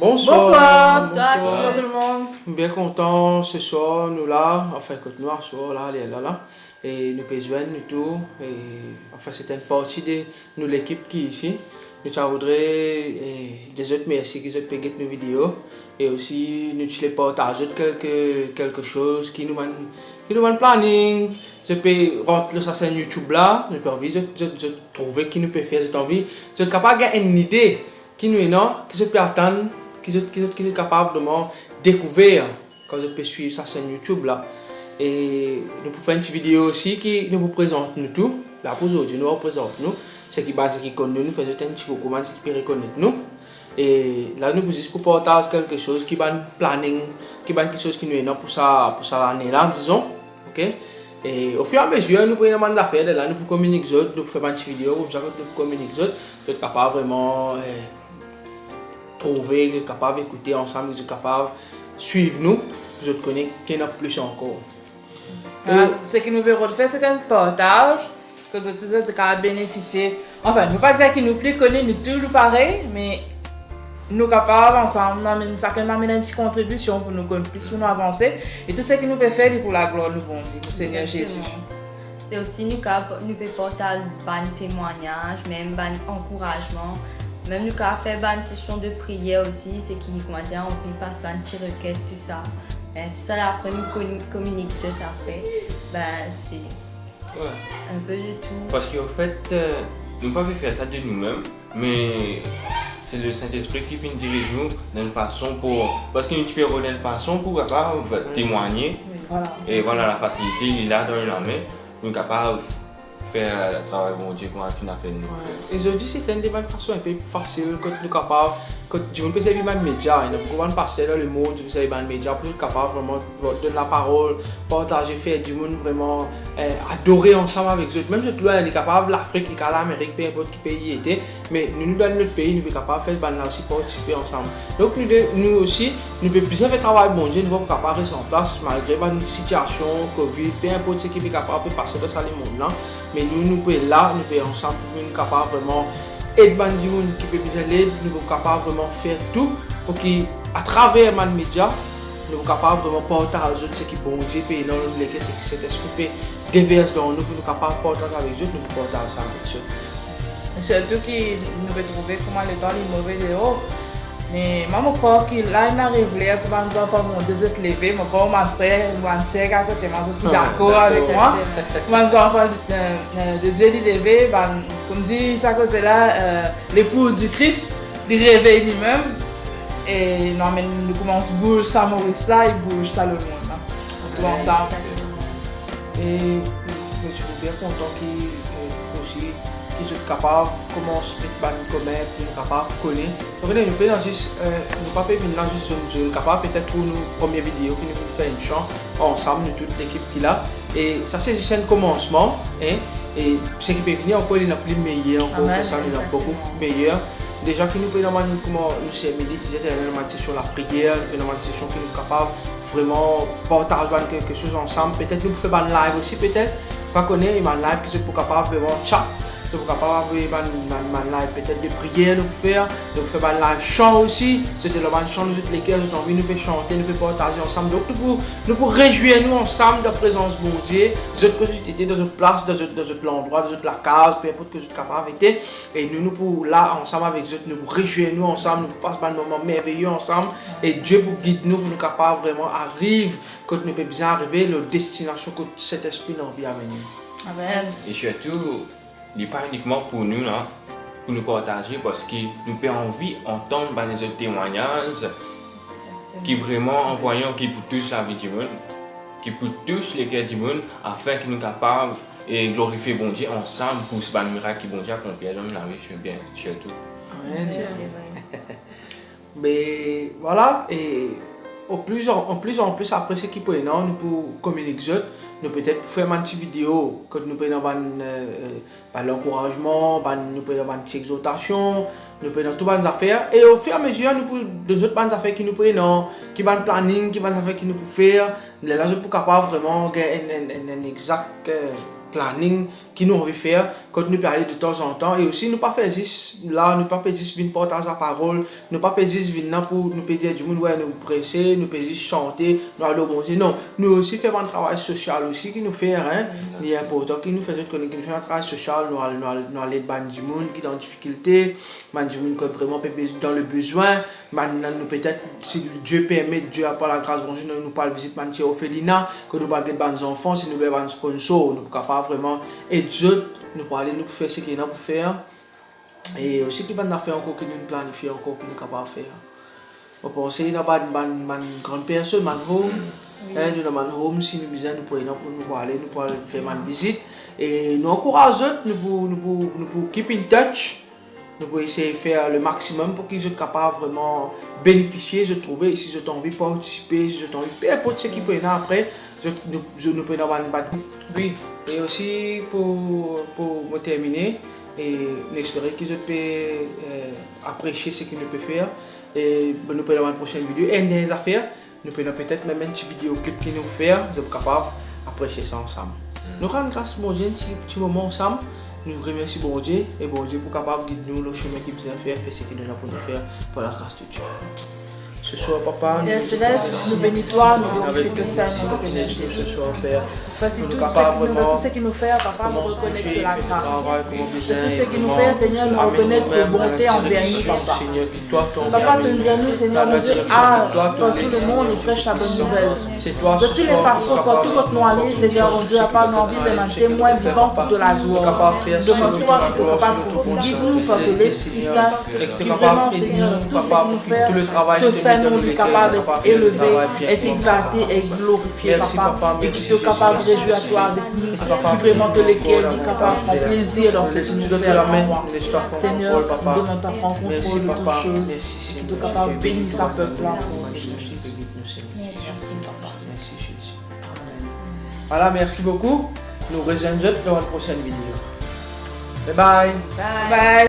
Bonsoir. Bonsoir tout le monde. Bien content ce soir, nous là, enfin écoute nous à soir là, et nous pouvons joindre nous tout, et enfin c'est une partie de nous l'équipe qui est ici. Nous voudrais des autres merci qu'ils ont payé nos vidéos et aussi nous les partager quelque chose qui nous manque planning. Je peux rentrer sur sa chaîne YouTube là, nous pouvons trouver qui nous peut faire cette envie, je suis capable d'avoir une idée qui nous est non, qui se peut attendre, qui est capable de découvrir quand je peux suivre sa chaîne YouTube là. Et nous pouvons faire une petite vidéo aussi qui nous présente nous tout. Là pour aujourd'hui, nous représente nous. C'est qui base qui connaît nous, faisons un petit coucou, qui peut reconnaître nous. Et là nous juste pour partager quelque chose qui va planning, qui va quelque chose qui nous est non pour ça l'année là, disons. OK? Et au fur et à mesure, nous pouvons demander d'affaires là, nous pouvons communiquer autres, nous pouvons faire une petite vidéo, comme ça nous pouvons communiquer autres, nous sommes capables vraiment trouver, nous sommes capables d'écouter ensemble, nous sommes capables de suivre nous, vous connaissez qu'il y en a plus encore. Ce que nous verrons faire, c'est un partage que nous avons bénéficier. Enfin, nous ne pas dire que nous plus connus, nous toujours pareil, mais nous sommes capables ensemble, chacun amène une petite contribution pour nous plus pour nous avancer. Et tout ce que nous pouvons faire c'est pour la gloire nous bon Dieu, pour Seigneur Jésus. C'est aussi nous pouvons partager des témoignages, même des encouragements. Même nous pouvons faire une session de prière aussi, c'est qui, comment dire, on peut passer une petite requête, tout ça. Tout ça là, après nous communiquons après, c'est un peu de tout. Parce qu'en fait, nous ne pouvons pas faire ça de nous-mêmes, mais c'est le Saint-Esprit qui vient diriger nous d'une façon pour... Parce qu'il nous peut d'une façon pour capable témoigner. Oui, voilà. Et voilà, la facilité, il est là dans la main. Nous sommes capables de faire le travail bon Dieu qu'on a fait nous. Et je dis c'est une façon un peu facile quand nous sommes capables. Quand tu peux servir des médias, il y a beaucoup de passer dans le monde, tu peux servir des médias pour être capable vraiment de donner la parole, partager, faire du monde vraiment adorer ensemble avec eux. Même si tu es capable, l'Afrique, l'Amérique, peu importe quel pays il était, mais nous dans notre pays, nous sommes capables de faire aussi participer ensemble. Donc nous aussi, nous pouvons bien faire travail bon Dieu, nous sommes capables de rester en place malgré une situation, Covid, peu importe ce qui est capable de passer dans ce monde là. Mais nous pouvons là, nous pouvons ensemble, nous sommes capables vraiment aider les gens qui peuvent nous aider, nous sommes capables de vraiment faire tout pour qu'à travers les médias, nous sommes capables de vraiment partager ce qui est bon Dieu, et non que cet esprit déverse dans nous, pour nous capables de partager avec eux, nous pouvons partager ça avec eux. Surtout que nous pouvons trouver comment le temps est mauvais dehors. Mais moi, je crois que là, il m'arrive là pour mes enfants monter, se lever, mon corps, mon frère, mon sœur à côté, je suis d'accord avec moi. Mes enfants de Dieu, ils lever, comme dit ça, c'est là, l'épouse du Christ, il réveille lui-même. Et nous commençons à bouger ça, Maurice, ça, il bouge ça le monde. Tout ensemble. Et je suis bien content qu'ils aussi. Qui sont capables de commencer à nous connaître, nous capables de connaître. Donc nous pouvons juste, nous pas venir là juste nous capables peut-être pour nos premières vidéos qui nous faire une chant ensemble, nous toute l'équipe qui est là. Et ça c'est juste un commencement, hein? Et ce qui peut venir encore il y a plus meilleur, encore ça il y a beaucoup meilleur. Déjà que nous pouvons comment nous c'est méditer, une session la prière, une session qui nous capable vraiment partager quelque chose ensemble. Peut-être nous pouvons faire un live aussi peut-être, pas connaître un live qui est pour capable vraiment chat. Nous sommes capables de faire un live peut-être de prière, nous faire un live chant aussi. C'était le chant de toutes lesquels nous avons envie, nous pouvons chanter, nous pouvons partager ensemble. Donc nous pouvons réjouir nous ensemble de la présence de Dieu, de notre quotidien, de notre place, de notre endroit, de notre case, peu importe que nous sommes capables de faire. Et nous pouvons là ensemble avec eux, nous pouvons réjouir nous ensemble, nous pouvons passer un moment merveilleux ensemble. Et Dieu pour guider nous, pour nous capables vraiment arriver, quand nous pouvons bien arriver, la destination que cet esprit nous envie à venir. Amen. Et surtout, il n'est pas uniquement pour nous, là, pour nous partager, parce que nous avons envie d'entendre les autres témoignages qui vraiment envoyant, qui touchent la vie du monde, qui touchent les cœurs du monde, afin que nous soyons capables de glorifier bon Dieu ensemble pour ce miracle que bon Dieu accomplit dans la vie, bien, surtout. Amen. C'est vrai. Mais voilà, et en plus après ce qui peut nous pour communiquer nous peut-être faire une petite vidéo que nous pouvons avoir l'encouragement, nous pouvons avoir une petite exhortation, nous pouvons tout bonnes affaires et au fur et à mesure nous pouvons d'autres bonnes affaires qui nous pouvons qui vont planning, qui vont affaires qui nous pouvons faire là je suis capable vraiment un exact planning qui nous veut faire quand nous parler de temps en temps et aussi nous pas faire juste là nous pas faire juste venir partager la parole nous pas faire juste venir pour nous dire du monde ouais nous presser nous pas juste chanter nous aller au bon Dieu non nous aussi faire un travail social aussi qui nous fait hein il est important qui nous fait qui nous fait un travail social nous aller ban du monde qui dans difficulté ban du monde qui vraiment dans le besoin maintenant nous peut-être si Dieu permet Dieu a pas la grâce bon Dieu nous parle visite Mantia Ophelina que nous pas des enfants si nous avons un sponsor nous capable vraiment et Dieu nous parler nous faire ce qu'il y a pour faire et aussi qui va nous faire encore que nous planifier encore que nous capable de faire on pense il y a pas une grande personne man home nous dans man home si nous besoin nous pour nous aller nous pour faire une visite et nous encourageons nous pour keep in touch nous pouvons essayer de faire le maximum pour qu'ils soient capables vraiment bénéficier je trouve si je t'envie participer si je t'envie peu importe ce qui peut y avoir après je ne peux pas oui et aussi pour me terminer et j'espère que je peux apprécier ce qu'il peut faire et nous pouvons avoir une prochaine vidéo et des affaires nous pouvons peut-être même un petit vidéoclip qui nous fait nous sommes capables d'apprécier ça ensemble nous rendons grâce à Dieu un petit moment ensemble nous remercions bon Dieu et bon Dieu pour capable guider nous le chemin qu'il besoin faire ce qu'il nous a pour nous faire par la grâce de Dieu. Ce soir, papa, nous bénis toi, nous glorifions te Seigneur, Seigneur ce soir, Père. Parce que tout ce qui nous fait, papa, nous reconnaître de la grâce. Tout ce qui nous fait, Seigneur, nous reconnaître de bonté envers nous, papa. Papa, te dis-nous, Seigneur, nous dire, dans tout le monde, nous prêche la bonne nouvelle. De toutes les façons, partout où nous allons, Seigneur, mon Dieu, papa, nous envie d'être un témoin vivant pour de la joie. Demande-toi que tu es capable de continuer, guide-nous, faire de l'Esprit Saint, qui vraiment, Seigneur, tout ce qui nous fait, te Saint, nous lui capable d'être élevé, être exalté et glorifié, papa, et qui te capable de réjouir à toi avec nous, qui vraiment te lesquels, qui capable de prendre plaisir dans ce que tu nous fais à moi. Seigneur, nous demandons ta prendre contrôle de toutes choses, qui te capable de bénir sa peuple en Jésus. Merci Jésus. Voilà, merci beaucoup. Nous rejoindrons dans la prochaine vidéo. Bye bye. Bye.